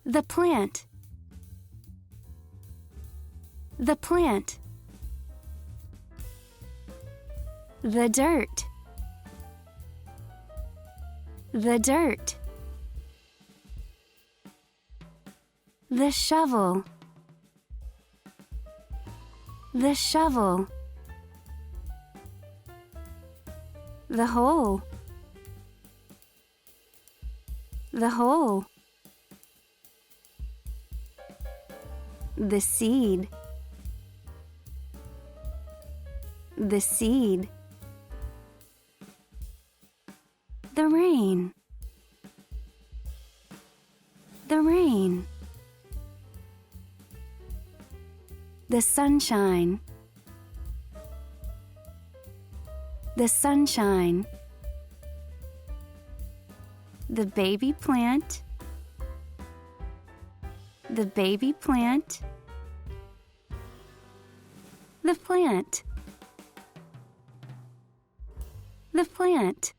The plant. The plant. The dirt. The dirt. The shovel. The shovel. The hole. The hole. The seed. The seed. The rain. The rain. The sunshine. The sunshine. The baby plant. The baby plant. The plant. The plant.